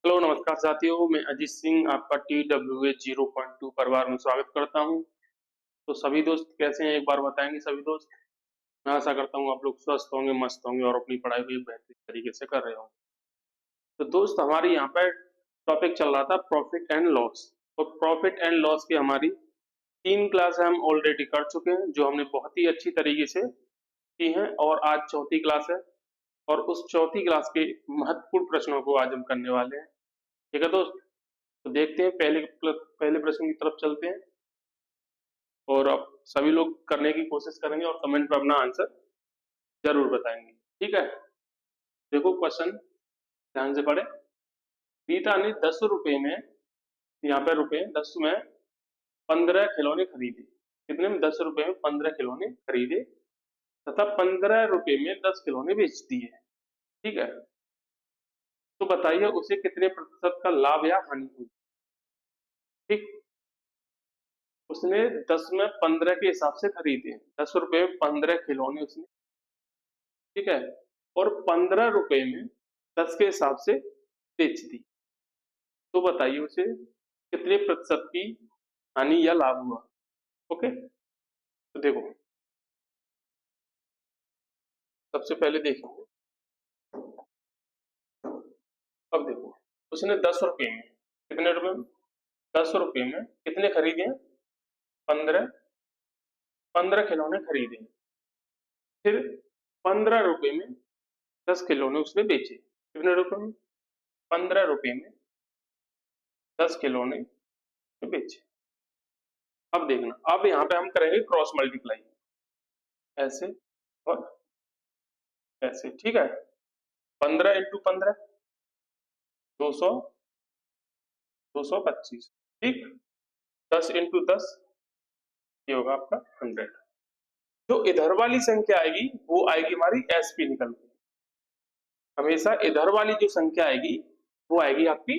Hello नमस्कार साथियों, मैं अजीत सिंह आपका TWA 0.2 परिवार में स्वागत करता हूं। तो सभी दोस्त कैसे हैं, एक बार बताएंगे सभी दोस्त। मैं आशा करता हूं आप लोग स्वस्थ होंगे, मस्त होंगे और अपनी पढ़ाई भी बेहतरीन तरीके से कर रहे होंगे। तो दोस्त हमारे यहाँ पर टॉपिक चल रहा था प्रॉफिट एंड लॉस। तो प्रॉफिट एंड लॉस की हमारी 3 क्लास हम ऑलरेडी कर चुके हैं, जो हमने बहुत ही अच्छी तरीके से की हैं, और आज चौथी क्लास है। और उस चौथी क्लास के महत्वपूर्ण प्रश्नों को आज हम करने वाले हैं। ठीक है दोस्त, तो देखते हैं पहले प्रश्न की तरफ चलते हैं, और अब सभी लोग करने की कोशिश करेंगे और कमेंट पर अपना आंसर जरूर बताएंगे। ठीक है, देखो क्वेश्चन ध्यान से पढ़े। रीता ने 10 रुपए में, यहाँ पे रुपए 10 में 15 खिलौने खरीदे। कितने में? 10 रुपए में 15 खिलौने खरीदे तथा 15 रुपए में 10 खिलौने बेच दिए। ठीक है, तो बताइए उसे कितने प्रतिशत का लाभ या हानि हुई। ठीक, उसने 10 में 15 के हिसाब से खरीदे। 10 रुपए में 15 खिलौने उसने, ठीक है, और 15 रुपए में 10 के हिसाब से बेच दी। तो बताइए उसे कितने प्रतिशत की हानि या लाभ हुआ। ओके, तो देखो सबसे पहले देखो, अब देखो उसने 10 रुपए में, कितने रुपए में? 10 रुपए में कितने खरीदे? 15। 15 खिलौने खरीदे। फिर 15 रुपए में 10 खिलौने उसने बेचे। कितने रुपए में? 15 रुपए में 10 खिलौने बेचे। अब देखना, अब यहाँ पे हम करेंगे क्रॉस मल्टीप्लाई, ऐसे और ऐसे। ठीक है, 15 इंटू 15 200, 225। ठीक, 10 इंटू 10 ये होगा आपका 100। जो इधर वाली संख्या आएगी वो आएगी हमारी एसपी निकल के। हमेशा इधर वाली जो संख्या आएगी वो आएगी आपकी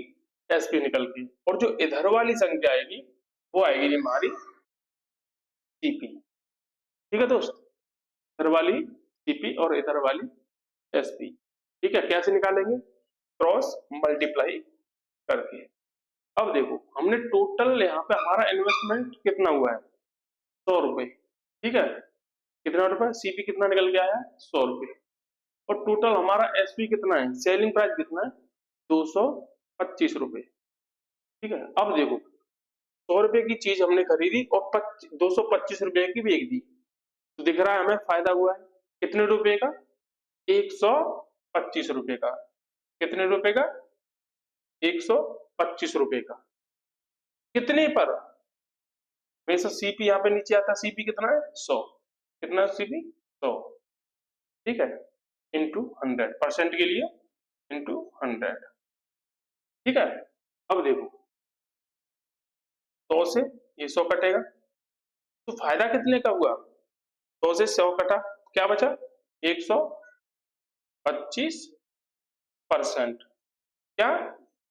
एसपी निकल के, और जो इधर वाली संख्या आएगी वो आएगी हमारी सीपी। ठीक है दोस्त, इधर वाली सीपी और इधर वाली एसपी। ठीक है, कैसे निकालेंगे? क्रॉस मल्टीप्लाई करके। अब देखो हमने टोटल यहाँ पे हमारा इन्वेस्टमेंट कितना हुआ है? 100 रुपए। ठीक है, कितना रुपए? सीपी कितना निकल के आया? 100 रुपए। और टोटल हमारा एसपी कितना है? सेलिंग प्राइस कितना है? 225 रुपए। ठीक है, अब देखो 100 रुपए की चीज हमने खरीदी और 225 रुपए की बेच दी, तो दिख रहा है हमें फायदा हुआ है। कितने रुपए का? 125 रुपए का। कितने रुपए का? 125 रुपए का। कितने पर? हमेशा सीपी यहाँ पे नीचे आता है। सीपी कितना है? 100। कितना है सीपी? 100। ठीक है, इंटू 100, परसेंट के लिए इंटू 100। ठीक है, अब देखो 100 से ये 100 कटेगा, तो फायदा कितने का हुआ? 100 से 100 कटा, क्या बचा? 125%। क्या?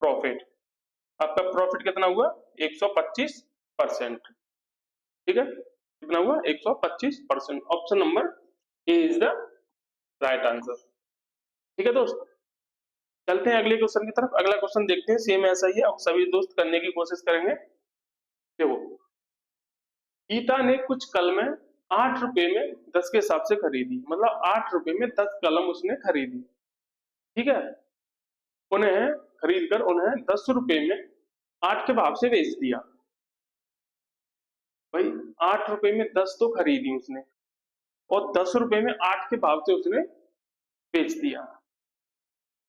प्रॉफिट। आपका प्रॉफिट कितना हुआ? 125%। ठीक है, कितना हुआ? 125%। Option number A is the right answer. ठीक है दोस्त, चलते हैं अगले क्वेश्चन की तरफ। अगला क्वेश्चन देखते हैं, सेम ऐसा ही है और सभी दोस्त करने की कोशिश करेंगे। देखो, गीता ने कुछ कलमें 8 रुपए में 10 के हिसाब से खरीदी, मतलब 8 रुपए में 10 कलम उसने खरीदी। ठीक है, उन्हें खरीद कर उन्हें 10 रुपए में 8 के भाव से बेच दिया। भाई 8 रुपए में 10 तो खरीदी उसने, और 10 रुपए में 8 के भाव से उसने बेच दिया,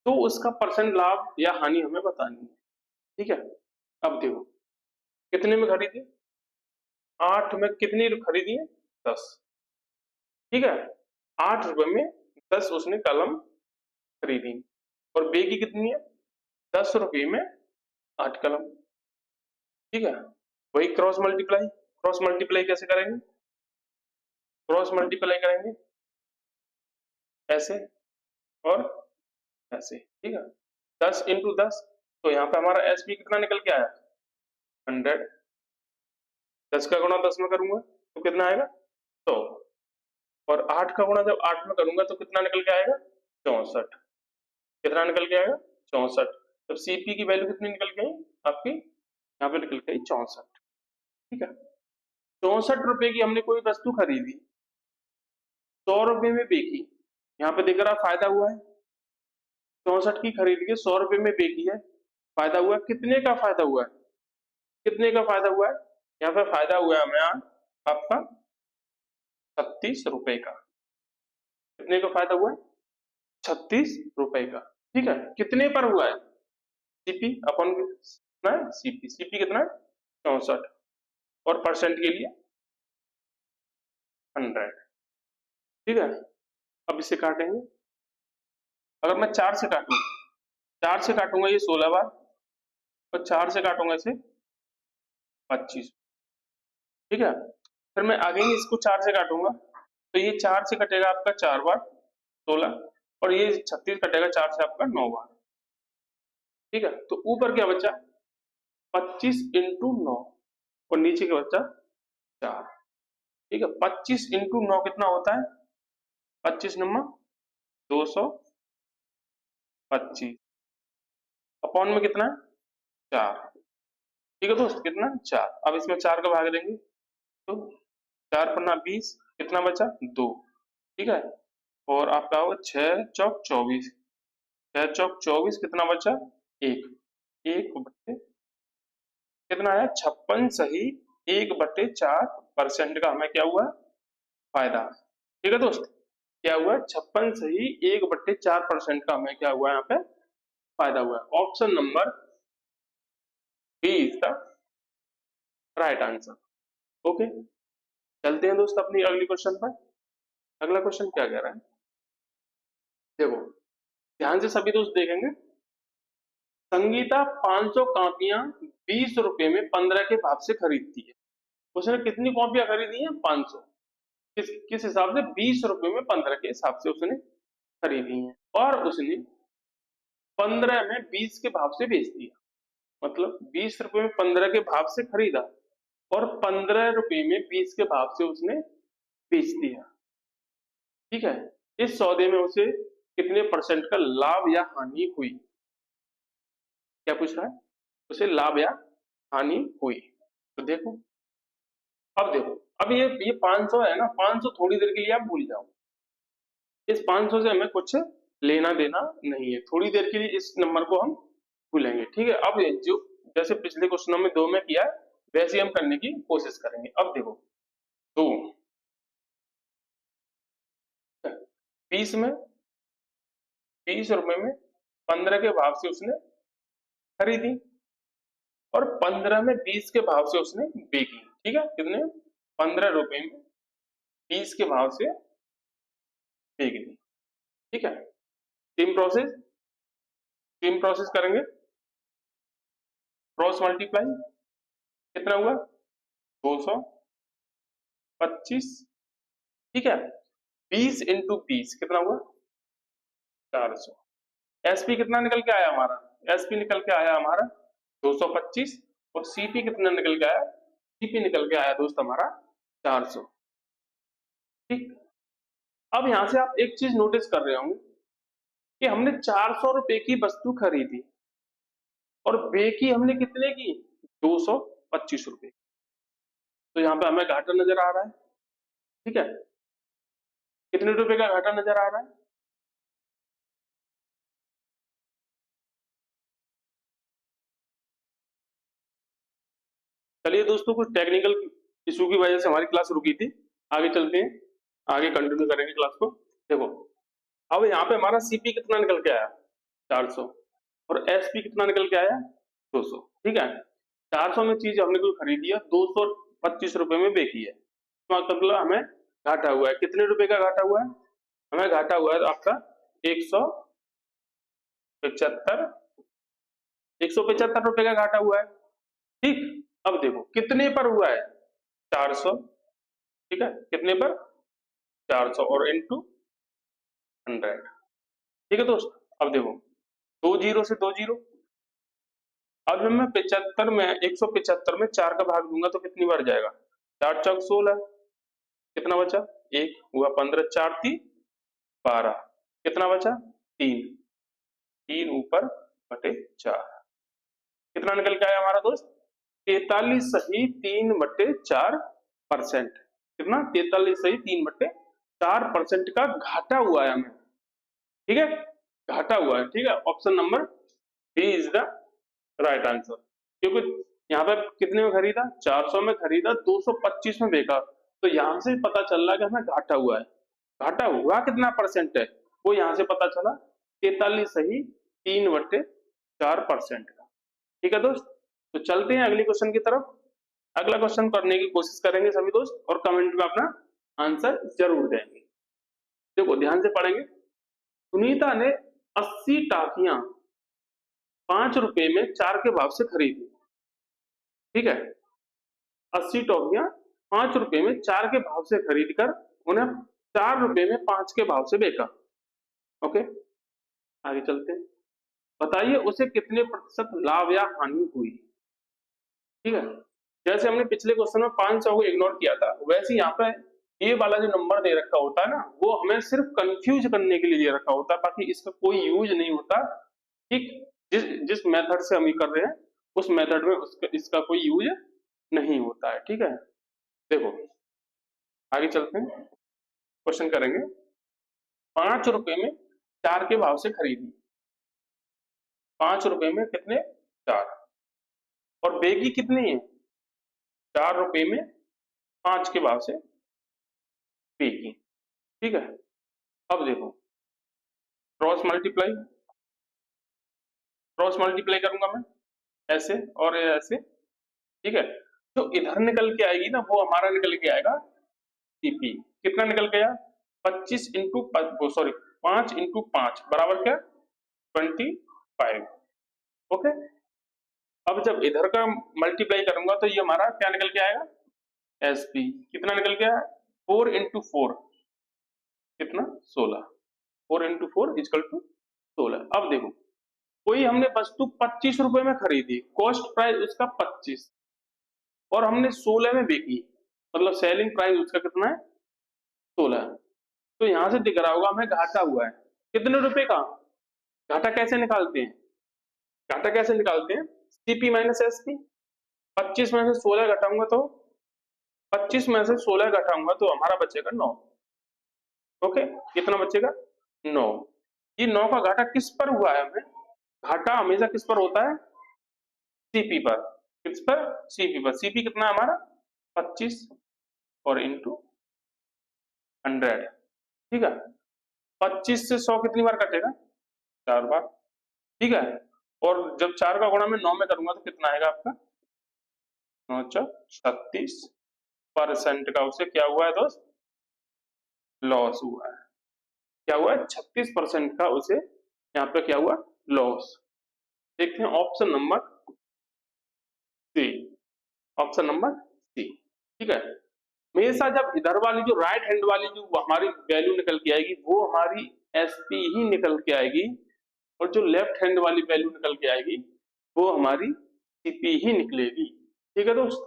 तो उसका परसेंट लाभ या हानि हमें बतानी है। ठीक है, अब देखो कितने में खरीदी? 8 में कितनी खरीदी है? 10। ठीक है, 8 रुपए में 10 उसने कलम खरीदी, और बेची कितनी है? 10 रुपए में 8 कलम। ठीक है, वही क्रॉस मल्टीप्लाई। क्रॉस मल्टीप्लाई कैसे करेंगे? क्रॉस मल्टीप्लाई करेंगे ऐसे और ऐसे। ठीक है, 10 इंटू 10, तो यहाँ पे हमारा एसपी कितना निकल के आया? 100। 10 का गुणा 10 में करूंगा तो कितना आएगा? 100। और 8 का गुणा जब 8 में करूंगा तो कितना निकल के आएगा? 64। कितना निकल के आएगा? 64। तो सीपी की वैल्यू कितनी निकल गई आपकी, यहाँ पे निकल गई 64। ठीक है, 64 रुपए की हमने कोई वस्तु खरीदी, 100 रुपए में बेची, यहाँ पे देख रहा फायदा हुआ है, 64 की खरीद के 100 रुपए में बेची है, फायदा हुआ, कितने का फायदा हुआ है, कितने का फायदा हुआ है, यहाँ पे फायदा हुआ है हमें आज आपका 36 रुपए का। कितने का फायदा हुआ है, 36 रुपए का। ठीक है, कितने पर हुआ है, सीपी अपन कितना है, सीपी, सीपी कितना है 64 और परसेंट के लिए 100। ठीक है, अब इसे काटेंगे, अगर मैं 4 से काटूं, 4 से काटूंगा ये 16 बार, और 4 से काटूंगा इसे 25। ठीक है, फिर मैं आगे ही इसको 4 से काटूंगा, तो ये 4 से कटेगा आपका 4 बार 16, और ये 36 कटेगा 4 से आपका 9 बार। ठीक है, तो ऊपर क्या बचा 25 इंटू 9, और नीचे क्या बचा 4। ठीक है, 25 इंटू 9 कितना होता है, 25 नंबर 225, अपॉन में कितना है 4। ठीक है दोस्त, कितना 4। अब इसमें 4 का भाग देंगे, तो 4 पन्ना 20, कितना बचा 2। ठीक है, और आपका होगा 6 चौक 24, 6 चौक 24, कितना बचा 1, 1 बटे कितना है 56 सही 1/4% का हमें क्या हुआ फायदा। ठीक है दोस्त, क्या हुआ 56 सही 1/4% का हमें क्या हुआ यहाँ पे फायदा हुआ। Option number B is the right answer. Okay, चलते हैं दोस्त अपनी अगली क्वेश्चन पर। अगला क्वेश्चन क्या कह रहा है, देखो ध्यान से सभी दोस्त देखेंगे। संगीता 500 कॉपियां 20 रुपए में 15 के भाव से खरीदती है। उसने कितनी कॉपियां खरीदी हैं 500, किस हिसाब से 20 रुपए में 15 के हिसाब से उसने खरीदी हैं, और उसने 15 में 20 के भाव से बेच दिया। मतलब 20 रुपए में 15 के भाव से खरीदा और 15 रुपए में 20 के भाव से उसने बेच दिया। ठीक है, इस सौदे में उसे कितने परसेंट का लाभ या हानि हुई, क्या पूछ रहा है, उसे लाभ या हानि हुई। तो देखो, अब देखो, अब ये 500 है ना, 500 थोड़ी देर के लिए आप भूल जाओ, इस 500 से हमें कुछ लेना देना नहीं है, थोड़ी देर के लिए इस नंबर को हम भूलेंगे। ठीक है, अब ये जो जैसे पिछले क्वेश्चनों में 2 में किया वैसे हम करने की कोशिश करेंगे। अब देखो 2 20 में 20 रुपए में 15 के भाव से उसने खरीदी और 15 में 20 के भाव से उसने बेची। ठीक है, कितने 15 रुपए में 20 के भाव से बेच दी। ठीक है, सेम प्रोसेस करेंगे, क्रॉस मल्टीप्लाई, कितना हुआ 225। ठीक है, 20 इंटू 20 कितना हुआ 400। एसपी कितना निकल के आया हमारा, एसपी निकल के आया हमारा 225, और सीपी कितना निकल के आया, सीपी निकल के आया दोस्त हमारा 400। ठीक, अब यहां से आप एक चीज नोटिस कर रहे होंगे कि हमने 400 रुपए की वस्तु खरीदी और बेची हमने कितने की 225 रुपए। तो यहाँ पे हमें घाटा नजर आ रहा है। ठीक है, कितने रुपए का घाटा नजर आ रहा है, चलिए दोस्तों कुछ टेक्निकल इशू की वजह से हमारी क्लास रुकी थी, आगे चलते हैं, आगे कंटिन्यू करेंगे क्लास को। देखो, अब यहाँ पे हमारा सीपी कितना निकल के आया 400 और एसपी कितना निकल के आया 200। ठीक है, 400 में चीज हमने कोई खरीदी है, 225 रुपए में बेची है, तो मतलब हमें घाटा हुआ है। कितने रुपए का घाटा हुआ है, हमें घाटा हुआ है आपका 175 रुपए का घाटा हुआ है। ठीक, अब देखो कितने पर हुआ है 400। ठीक है, कितने पर 400 और इंटू 100। ठीक है दोस्त, अब देखो 2 जीरो से 2 जीरो, अब जब मैं 75 में 175 में 4 का भाग दूंगा तो कितनी बार जाएगा, 4 चौक 16, कितना बचा 1 हुआ 15, 4 3 12, कितना बचा 3, 3 ऊपर बटे 4। कितना निकल के आया हमारा दोस्त? 43.3/4%। कितना? 43.3/4% का घाटा हुआ है हमें। ठीक है, घाटा हुआ है। ठीक है, option number B is the right answer. क्योंकि यहाँ पे कितने में खरीदा? 400 में खरीदा, 225 में बेचा। तो यहाँ से पता चल रहा है कि हमें घाटा हुआ है। घाटा हुआ कितना परसेंट है वो यहाँ से पता चला, 43.3/4% का। ठीक है दोस्त, तो चलते हैं अगले क्वेश्चन की तरफ। अगला क्वेश्चन करने की कोशिश करेंगे सभी दोस्त, और कमेंट में अपना आंसर जरूर देंगे। देखो ध्यान से पढ़ेंगे। सुनीता ने 80 टाफियां 5 रुपए में 4 के भाव से खरीदी। ठीक है, 80 टॉफियां 5 रुपए में 4 के भाव से खरीद कर उन्हें 4 रुपए में 5 के भाव से बेचा। ओके, आगे चलते हैं। बताइए उसे कितने प्रतिशत लाभ या हानि हुई। ठीक है, जैसे हमने पिछले क्वेश्चन में 500 को इग्नोर किया था, वैसे यहाँ पे ये वाला जो नंबर दे रखा होता है ना, वो हमें सिर्फ कंफ्यूज करने के लिए दे रखा होता है, बाकी इसका कोई यूज नहीं होता। ठीक, जिस मेथड से हम ये कर रहे हैं उस मेथड में इसका कोई यूज नहीं होता है। ठीक है, देखो आगे चलते हैं, क्वेश्चन करेंगे। 5 रुपए में 4 के भाव से खरीदी। 5 रुपए में कितने? 4। और बेगी कितनी है? 4 रुपए में 5 के भाव से बेगी। ठीक है, अब देखो क्रॉस मल्टीप्लाई करूंगा मैं, ऐसे और ऐसे। ठीक है, तो इधर निकल के आएगी ना, वो हमारा निकल के आएगा सीपी। कितना निकल के आया? 25 इंटू सॉरी 5 इंटू 5 बराबर क्या? 25। ओके, अब जब इधर का मल्टीप्लाई करूंगा तो ये हमारा क्या निकल के आएगा? एसपी। कितना निकल के आया? 4 इंटू 4 कितना? 16। 4 इंटू 4 इजकल टू 16। अब देखो, कोई हमने वस्तु 25 रुपए में खरीदी, कॉस्ट प्राइस उसका 25, और हमने 16 में बेची, मतलब सेलिंग प्राइस उसका कितना है? 16। तो यहां से दिख रहा होगा हमें घाटा हुआ है। कितने रुपए का? घाटा कैसे निकालते हैं? घाटा कैसे निकालते हैं? CP minus SP. 25 में से 16 घटाऊंगा तो 25 में से 16 घटाऊंगा तो हमारा बचेगा 9। ओके, कितना बचेगा? 9। ये 9 का घाटा किस पर हुआ है? हमें घाटा हमेशा किस पर होता है? सीपी पर। किस पर? सीपी पर। सीपी कितना है हमारा? 25 और इंटू 100। ठीक है, 25 से 100 कितनी बार कटेगा? 4 बार। ठीक है, और जब 4 का गुणा मैं 9 में करूंगा तो कितना आएगा आपका? 36% का उसे क्या हुआ है दोस्त? लॉस हुआ है। क्या हुआ है? 36% का उसे यहाँ पे क्या हुआ? लॉस। देखते हैं option number C. Option number C. ठीक है, हमेशा जब इधर वाली जो राइट हैंड वाली जो हमारी वैल्यू निकल के आएगी वो हमारी एसपी ही निकल के आएगी, और जो लेफ्ट हैंड वाली वैल्यू निकल के आएगी वो हमारी सीपी ही निकलेगी। ठीक है दोस्त,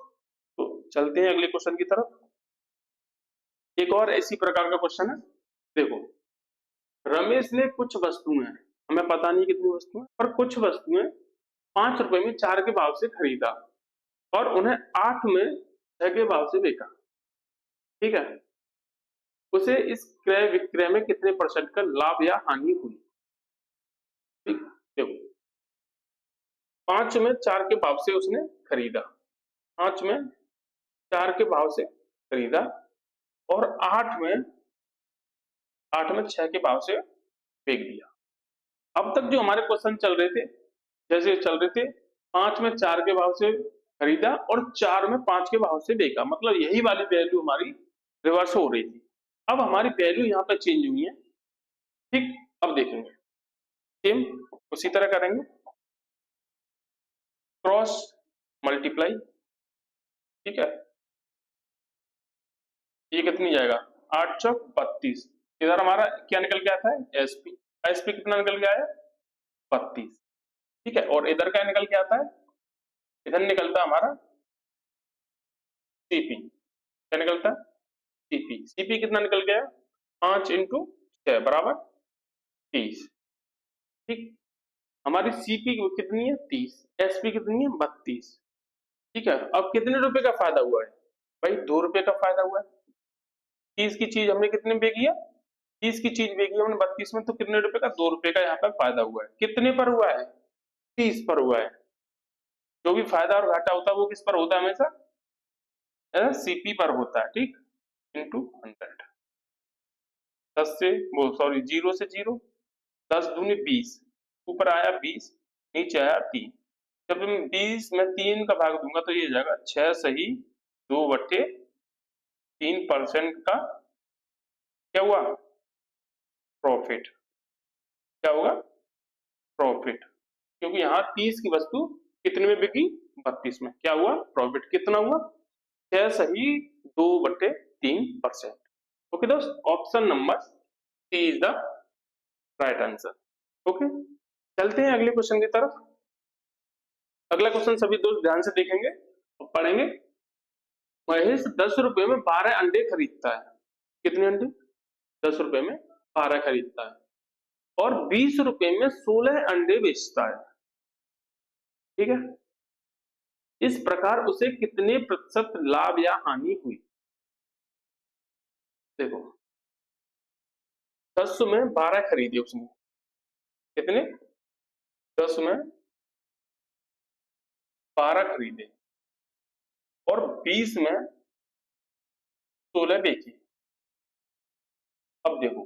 तो चलते हैं अगले क्वेश्चन की तरफ। एक और इसी प्रकार का क्वेश्चन है। देखो, रमेश ने कुछ वस्तुएं, हमें पता नहीं कितनी वस्तुएं, पर कुछ वस्तुएं 5 रुपए में 4 के भाव से खरीदा और उन्हें 8 में 6 के भाव से बेचा। ठीक है, उसे इस क्रय विक्रय में कितने परसेंट का लाभ या हानि हुई? ठीक, देखो 5 में 4 के भाव से उसने खरीदा, 5 में 4 के भाव से खरीदा, और 8 में 6 के भाव से बेच दिया। अब तक जो हमारे क्वेश्चन चल रहे थे, जैसे चल रहे थे 5 में 4 के भाव से खरीदा और 4 में 5 के भाव से बेचा, मतलब यही वाली वैल्यू हमारी रिवर्स हो रही थी। अब हमारी वैल्यू यहाँ पे चेंज हुई है। ठीक, अब देखेंगे सेम उसी तरह करेंगे, क्रॉस मल्टीप्लाई। ठीक है, ये कितनी जाएगा? 8 चौक 32। इधर हमारा क्या निकल के आता है? एसपी। एसपी कितना निकल के आया? 32। ठीक है, और इधर क्या निकल के आता है? इधर निकलता है हमारा सीपी। क्या निकलता है? सीपी। सीपी कितना निकल गया? 5 इंटू 6 बराबर 30। ठीक, हमारी सीपी कितनी है 30, एसपी कितनी है 32। ठीक है, अब कितने रुपए का फायदा हुआ है भाई, 2 रुपए का फायदा हुआ है। 30 की चीज हमने कितने में बेची है, 30 की चीज बेची हमने 32 में, तो कितने रुपए का, 2 रुपए का यहाँ पर फायदा हुआ है। कितने पर हुआ है, 30 पर हुआ है। जो भी फायदा और घाटा होता है वो किस पर होता है, हमेशा सीपी पर होता है। ठीक, इंटू 100, 10 से वो सॉरी 0 से 0, 10 दूनी 20, ऊपर आया 20, नीचे आया 3। जब मैं 20 में 3 का भाग दूंगा तो ये हो जाएगा 6 सही 2/3% का क्या हुआ, प्रॉफिट। क्या होगा, प्रॉफिट। क्योंकि यहाँ 30 की वस्तु कितने में बिकी, 32 में। क्या हुआ, प्रॉफिट कितना हुआ, 6 सही 2/3%। ओके दोस्त, option number C is the right answer. Okay, चलते हैं अगले क्वेश्चन की तरफ। अगला क्वेश्चन सभी दोस्त ध्यान से देखेंगे और पढ़ेंगे। महेश 10 रुपए में 12 अंडे खरीदता है। कितने अंडे, 10 रुपए में 12 खरीदता है और 20 रुपए में 16 अंडे बेचता है। ठीक है, इस प्रकार उसे कितने प्रतिशत लाभ या हानि हुई। देखो 10 में 12 खरीदे उसने, कितने, 10 में 12 खरीदे और 20 में 16 बेची। अब देखो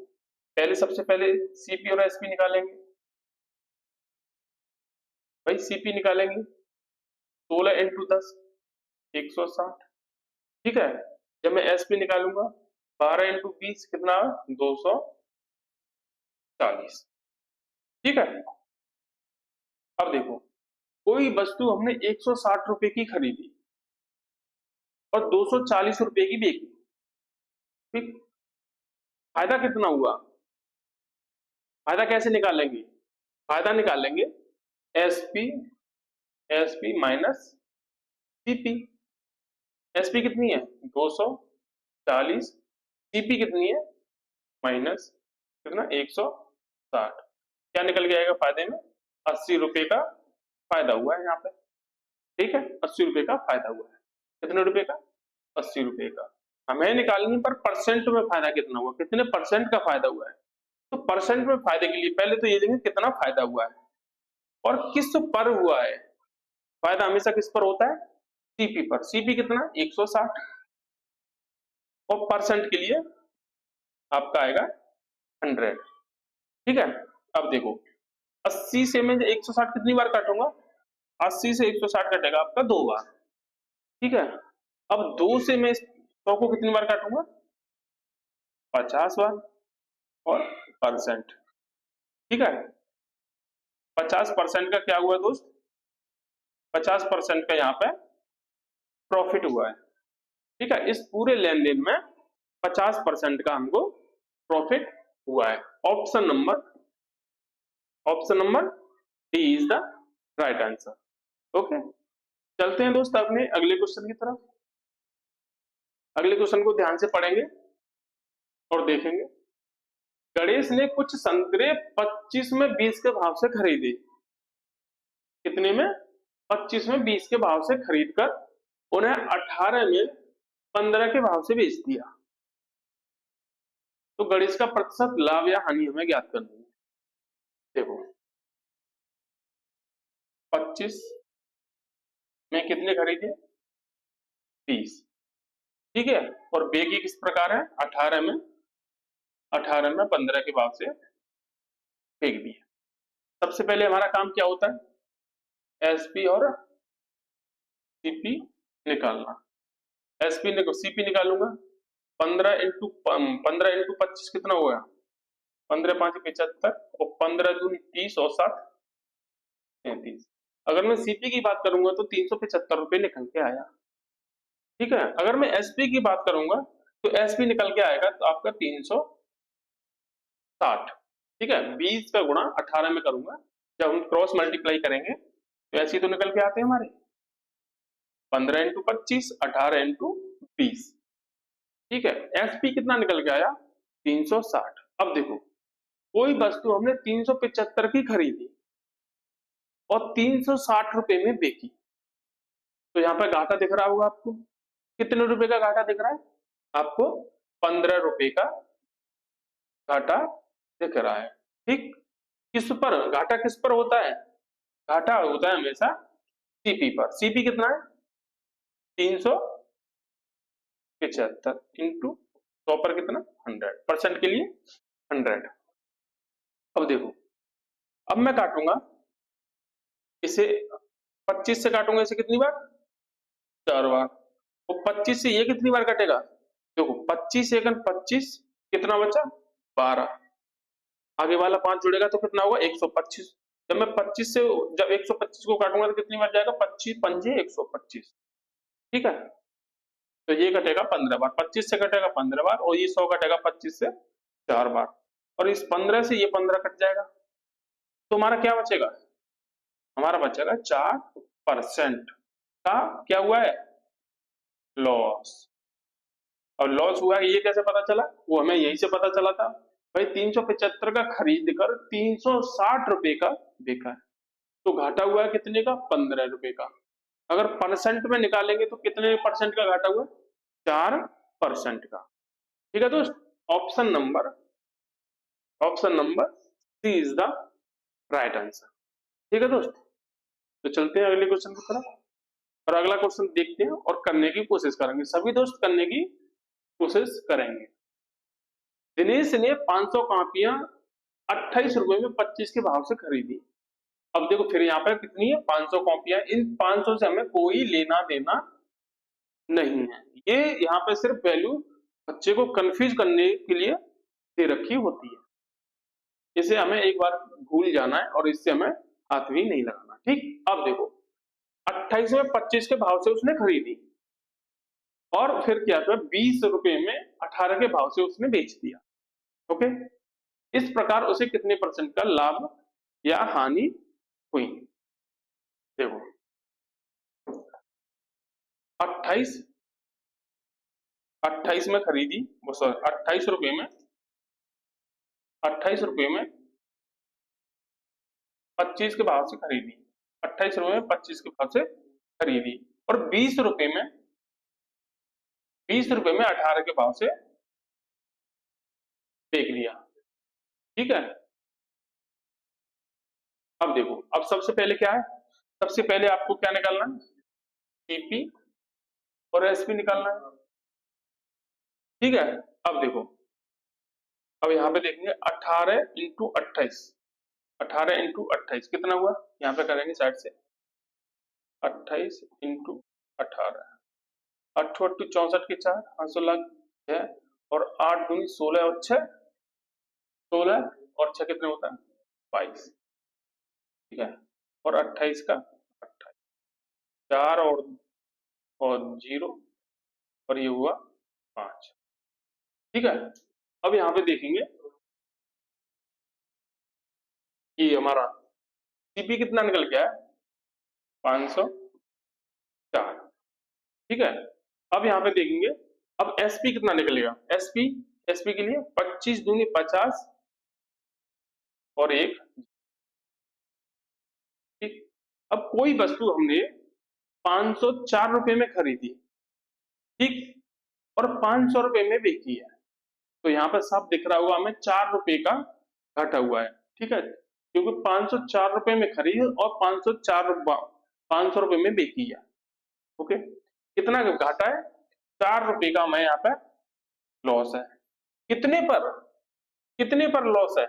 पहले, सबसे पहले सीपी और एसपी निकालेंगे। भाई सीपी निकालेंगे, 16 इंटू 10 160। ठीक है, जब मैं एसपी निकालूंगा 12 इंटू 20 कितना, 240। ठीक है, अब देखो कोई वस्तु हमने 160 रुपए की खरीदी और 240 रुपए की बेची। ठीक, फायदा कितना हुआ, फायदा कैसे निकालेंगे, फायदा निकालेंगे SP, SP minus CP. SP कितनी है 240, सीपी कितनी है माइनस कितना 160। क्या निकल के आएगा फायदे में, 80 रुपए का फायदा हुआ है यहाँ पे। ठीक है, 80 रुपए का फायदा हुआ है। कितने रुपए का, 80 रुपए का। हमें निकालनी पर परसेंट में फायदा कितना हुआ, कितने परसेंट का फायदा हुआ है। तो परसेंट में फायदे के लिए पहले तो ये देखेंगे कितना फायदा हुआ है और किस पर हुआ है। फायदा हमेशा किस पर होता है, सीपी पर। सीपी कितना 160 और परसेंट के लिए आपका आएगा 100। ठीक है, अब देखो 80 से मैं 160 कितनी बार काटूंगा, 80 से 160 कटेगा आपका 2 बार। ठीक है, अब 2 से मैं 100 को कितनी बार काटूंगा, 50 बार और परसेंट। ठीक है, 50% का क्या हुआ दोस्त, 50% का यहाँ पे प्रॉफिट हुआ है। ठीक है, इस पूरे लेन देन में 50% का हमको प्रॉफिट हुआ है। Option number D is the right answer. Okay, चलते हैं दोस्त अपने अगले क्वेश्चन की तरफ। अगले क्वेश्चन को ध्यान से पढ़ेंगे और देखेंगे। गणेश ने कुछ संतरे 25 में 20 के भाव से खरीदे। कितने में, 25 में 20 के भाव से खरीदकर उन्हें 18 में 15 के भाव से बेच दिया। तो गणेश का प्रतिशत लाभ या हानि हमें ज्ञात करनी है। देखो 25 में कितने खरीदे, 20। ठीक है, और बेगी किस प्रकार है, 18 में 15 के भाव से फेंक दिया। सबसे पहले हमारा काम क्या होता है, एसपी और सीपी निकालना। एसपी सीपी निकालूंगा, 15 इंटू 25 कितना हुआ, 15 5 75 और 15 दूनी 30 और 7 33। अगर मैं सीपी की बात करूंगा तो 375 रुपए निकल के आया। ठीक है, अगर मैं एसपी की बात करूंगा तो एसपी निकल के आएगा तो आपका 360। ठीक है, 20 का गुणा 18 में करूंगा, जब हम क्रॉस मल्टीप्लाई करेंगे तो ऐसे ही तो निकल के आते हैं हमारे, 15 इंटू 25, 18 इंटू 20। ठीक है, एसपी कितना निकल के आया 360। अब देखो कोई वस्तु हमने 375 की खरीदी और 360 रुपए में बेची। तो यहाँ पे घाटा दिख रहा होगा आपको, कितने रुपए का घाटा दिख रहा है आपको? 15 रुपए का घाटा दिख रहा है। ठीक, किस पर घाटा, किस पर होता है? घाटा होता है हमेशा सीपी पर। सीपी कितना है? 375 इंटू 100 पर कितना? 100%, के लिए 100। अब देखो, अब मैं काटूंगा इसे, 25 से काटूंगा इसे कितनी बार? 4 बार। और 25 से ये कितनी बार कटेगा? देखो 25 एकन 25, कितना बचा? 12। आगे वाला 5 जुड़ेगा तो कितना होगा? 125। जब मैं 25 से, जब 125 को काटूंगा तो कितनी बार जाएगा? 25 पंजे 125। ठीक है, तो ये कटेगा 15 बार, 25 से कटेगा 15 बार, और ये 100 कटेगा 25 से 4 बार, और इस 15 से ये 15 कट जाएगा। तो हमारा क्या बचेगा? हमारा बचेगा 4% का क्या हुआ है? लॉस। और लॉस हुआ है, ये कैसे पता चला? वो हमें यहीं से पता चला था भाई, 375 का खरीद कर 360 रुपए का बेचा है। तो घाटा हुआ है कितने का? 15 रुपए का। अगर परसेंट में निकालेंगे तो कितने परसेंट का घाटा हुआ? 4% का। ठीक है दोस्त, option number C is the right answer. ठीक है दोस्त, तो चलते हैं अगले क्वेश्चन की तरफ, और अगला क्वेश्चन देखते हैं और करने की कोशिश करेंगे। सभी दोस्त करने की कोशिश करेंगे। दिनेश ने 500 कॉपियां 28 रुपए में 25 के भाव से खरीदी। अब देखो फिर यहाँ पर कितनी है? 500 कॉपियां। इन 500 से हमें कोई लेना देना नहीं है, ये यहाँ पे सिर्फ वैल्यू बच्चे को कंफ्यूज करने के लिए दे रखी होती है। इसे हमें एक बार भूल जाना है और इससे हमें हाथ भी नहीं लगाना। ठीक, अब देखो 28 में 25 के भाव से उसने खरीदी, और फिर क्या था? 20 रुपए में 18 के भाव से उसने बेच दिया। ओके, इस प्रकार उसे कितने परसेंट का लाभ या हानि हुई? देखो 28 28 में खरीदी, वो सॉरी 28 रुपए में 25 के भाव से खरीदी, 28 रुपए में 25 के भाव से खरीदी, और 20 रुपए में 18 के भाव से बेच लिया। ठीक है, अब देखो, अब सबसे पहले क्या है? सबसे पहले आपको क्या निकालना है? सीपी और एसपी निकालना है। ठीक है, अब देखो, अब यहाँ पे देखेंगे 18 इंटू 28, 18 इंटू 28 कितना हुआ? यहाँ पे करेंगे साइड से, 28 इंटू 18, 8 8 64 के 4, 8 16 और 8 दूनी 16 और 6 16, और 6 कितने होता है? 22। ठीक है, और 28 का 28, 4 और 0, और ये हुआ 5। ठीक है, अब यहाँ पे देखेंगे कि हमारा सीपी कितना निकल गया है? 504। ठीक है, अब यहाँ पे देखेंगे, अब एसपी कितना निकलेगा? एसपी एसपी के लिए 25 दूनी 50 और 1। ठीक, अब कोई वस्तु हमने 504 रुपए में खरीदी, ठीक, और 500 रुपए में बेची है, तो यहाँ पे साफ दिख रहा होगा हमें 4 रुपए का घाटा हुआ है। ठीक है, क्योंकि 504 रुपए में खरीदी और 500 रुपए में बेची है। ओके, कितना घाटा है? 4 रुपए का हमें यहाँ पे लॉस है। कितने पर? कितने पर लॉस है?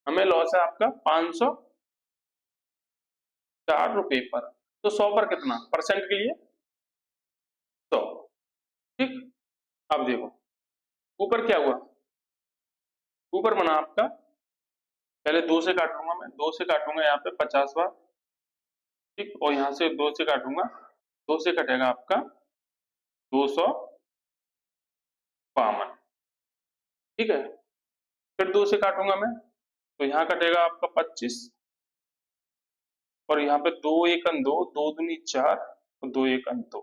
हमें लॉस है आपका 504 रुपए पर। तो 100 पर कितना? परसेंट के लिए 100। ठीक, अब देखो ऊपर क्या हुआ? ऊपर बना आपका, पहले 2 से काटूंगा, मैं 2 से काटूंगा यहाँ पे 50 बार। ठीक, और यहाँ से 2 से काटूंगा, 2 से कटेगा आपका 252। ठीक है, फिर 2 से काटूंगा मैं, तो यहाँ कटेगा आपका 25, और यहाँ पे 2 एकन 2, 2 दूनी 4 और 2 एकन 2,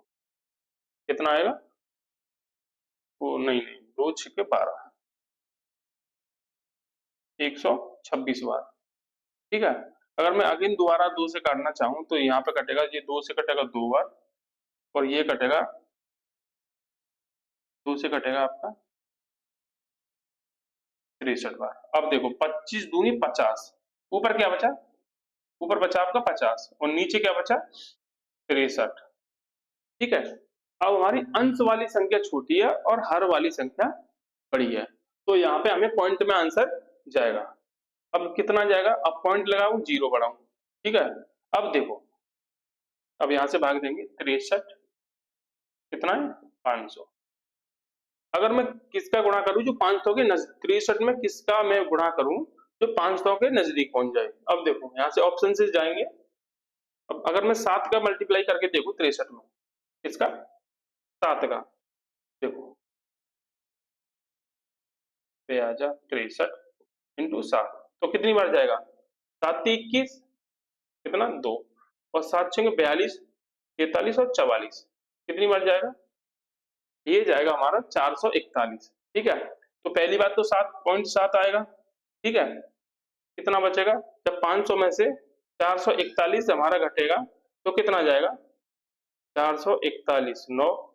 कितना आएगा? वो नहीं नहीं, 2 छिके 12, 126 बार। ठीक है, अगर मैं अगेन दोबारा 2 से काटना चाहूं तो यहाँ पे कटेगा, ये 2 से कटेगा 2 बार, और ये कटेगा 2 से कटेगा आपका 63 बार। अब देखो 25 दूनी 50, ऊपर क्या बचा, ऊपर बचा आपका 50 और नीचे क्या बचा 63। ठीक है, अब हमारी अंश वाली संख्या छोटी है और हर वाली संख्या बड़ी है, तो यहाँ पे हमें पॉइंट में आंसर जाएगा। अब कितना जाएगा, अब पॉइंट लगाऊं, 0 बढ़ाऊं। ठीक है, अब देखो, अब यहां से भाग देंगे 63, कितना है 500। अगर मैं किसका गुणा करूं जो 500 के 63 में किसका मैं गुणा करूं जो 500 के नजदीक पहुंच जाए। अब देखो यहां से ऑप्शन से जाएंगे। अब अगर मैं 7 का मल्टीप्लाई करके देखूं 63 में, किसका 7 का, देखो पे आ जा 63 इंटू 7, तो कितनी बार जाएगा 7 21, कितना 2, और 7 6 42, 43 और 44, कितनी बार जाएगा, ये जाएगा हमारा 441। ठीक है, तो पहली बात तो 7.7 आएगा। ठीक है, कितना बचेगा, जब 500 में से 441 हमारा घटेगा तो कितना जाएगा 441 9,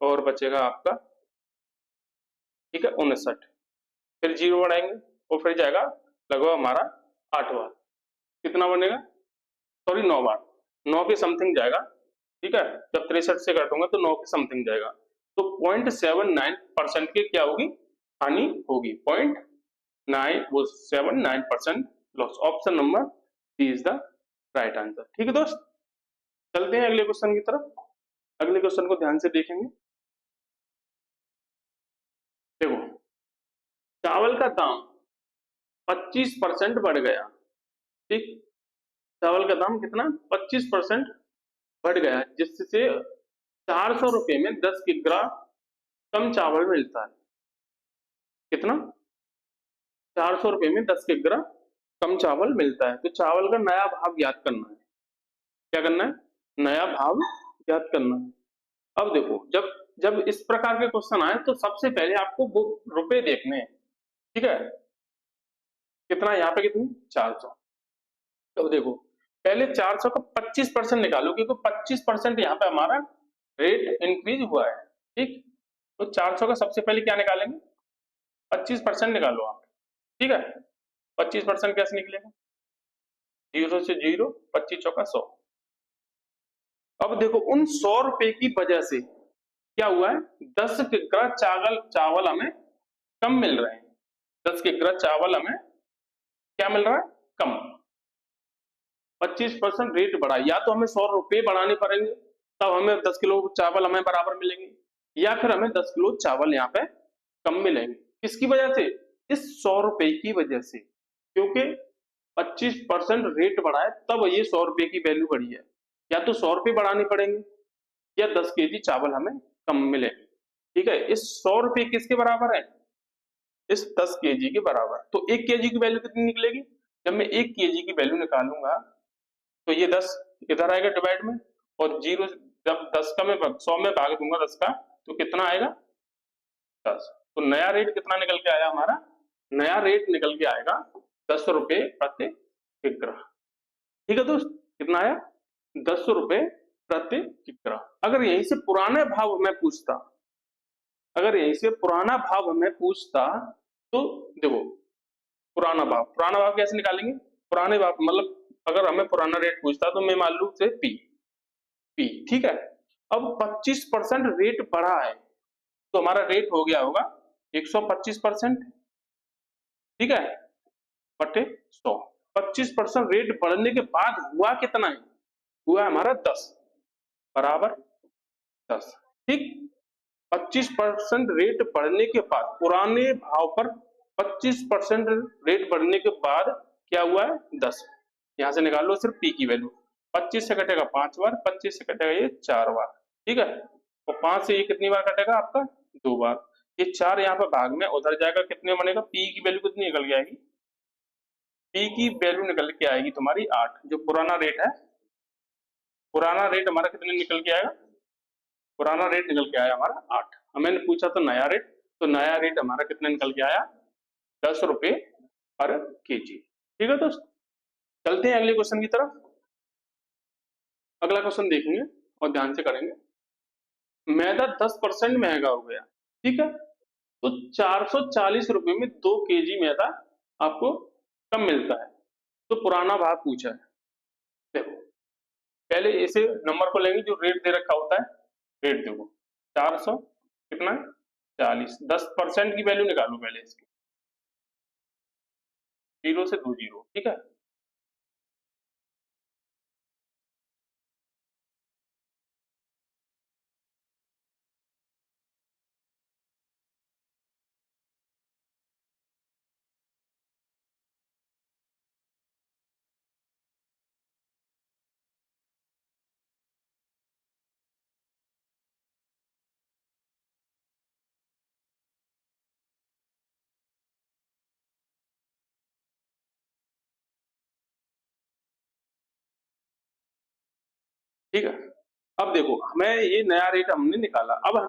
और बचेगा आपका, ठीक है 59, फिर 0 बढ़ाएंगे और फिर जाएगा लगभग हमारा 8 बार, कितना बनेगा, सॉरी 9 बार, 9 के समथिंग जाएगा। ठीक है, जब 63 से काटूंगा तो 9 के समथिंग जाएगा, तो 0.79% की क्या होगी, हानि होगी, 0.979% loss. Option number D is the right answer. ठीक है दोस्त, चलते हैं अगले क्वेश्चन की तरफ। अगले क्वेश्चन को ध्यान से देखेंगे। देखो, चावल का दाम 25% बढ़ गया। ठीक, चावल का दाम कितना 25% बढ़ गया, जिससे 400 रुपए में 10 किग्रा कम चावल मिलता है। कितना, 400 रुपए में 10 किग्रा कम चावल मिलता है। तो चावल का नया भाव ज्ञात करना है। क्या करना है, नया भाव ज्ञात करना है। अब देखो, जब जब इस प्रकार के क्वेश्चन आए तो सबसे पहले आपको वो रुपए देखने हैं। ठीक है, कितना यहाँ पे, कितनी 400। तो देखो पहले 400 का 25% निकालो, क्योंकि 25% यहाँ पे हमारा रेट इंक्रीज हुआ है। ठीक, तो 400 का सबसे पहले क्या निकालेंगे, 25% निकालो आप। ठीक है, 25% कैसे निकलेगा, 0 से 0, 25 चौका 100। अब देखो उन 100 रुपए की वजह से क्या हुआ है, 10 किग्रा चावल हमें कम मिल रहे हैं। 10 किग्रा चावल हमें क्या मिल रहा है, कम। 25% रेट बढ़ा, या तो हमें 100 रुपए बढ़ाने पड़ेंगे तब हमें 10 किलो चावल हमें बराबर मिलेंगे, या फिर हमें 10 किलो चावल यहाँ पे कम मिलेंगे। किसकी वजह से, इस 100 रुपए की वजह से, क्योंकि 25% रेट बढ़ा है तब ये 100 रुपए की वैल्यू बढ़ी है। या तो 100 रुपए बढ़ाने पड़ेंगे या 10 केजी चावल हमें कम मिलेंगे। ठीक है, इस 100 रुपए किसके बराबर है, इस 10 केजी के बराबर। तो 1 केजी की वैल्यू कितनी निकलेगी, जब मैं 1 केजी की वैल्यू निकालूंगा तो ये 10 इधर आएगा डिवाइड में, और 0 जब 10 का मैं 100 में भाग दूंगा 10 का, तो कितना आएगा 10। तो नया रेट कितना निकल के आया हमारा, नया रेट निकल के आएगा 10 रुपए प्रति किग्रा। ठीक है दोस्त, कितना आया 10 रुपए प्रति किग्रा। अगर यहीं से पुराने भाव हमें पूछता, अगर यहीं से पुराना भाव हमें पूछता तो देखो पुराना भाव कैसे निकालेंगे, पुराने भाव मतलब अगर हमें पुराना रेट पूछता तो मैं मान लू से पी। ठीक है, अब 25% रेट बढ़ा है तो हमारा रेट हो गया होगा 125%। ठीक है, बटे 100। 25% रेट बढ़ने के बाद हुआ कितना है, हुआ हमारा 10 बराबर 10। ठीक, 25% रेट बढ़ने के बाद पुराने भाव पर 25% रेट बढ़ने के बाद क्या हुआ है 10। यहां से निकाल लो सिर्फ पी की वैल्यू, 25 से कटेगा 5 बार, 25 से कटेगा ये 4 बार। ठीक है, और 5 से ये कितनी बार कटेगा आपका 2 बार। ये 4 यहाँ पर भाग में उधर जाएगा, कितने बनेगा, पी की वैल्यू कितनी निकल के आएगी, पी की वैल्यू निकल के आएगी तुम्हारी 8। जो पुराना रेट है, पुराना रेट हमारा कितने निकल के आएगा, पुराना रेट निकल के आया हमारा 8। हमें पूछा तो नया रेट, तो नया रेट हमारा कितना निकल के आया 10 रुपए पर केजी। ठीक है दोस्त, चलते हैं अगले क्वेश्चन की तरफ। अगला क्वेश्चन देखेंगे और ध्यान से करेंगे। मैदा 10% महंगा हो गया, ठीक है, तो 440 रुपए में 2 kg मैदा आपको कम मिलता है, तो पुराना भाव पूछा है। देखो पहले इसे नंबर को लेंगे जो रेट दे रखा होता है, रेट देखो 400 कितना 40, 10% की वैल्यू निकालो पहले इसकी, 0 से 2 जीरो, ठीक है। ठीक है, अब देखो हमें ये नया रेट हमने निकाला, अब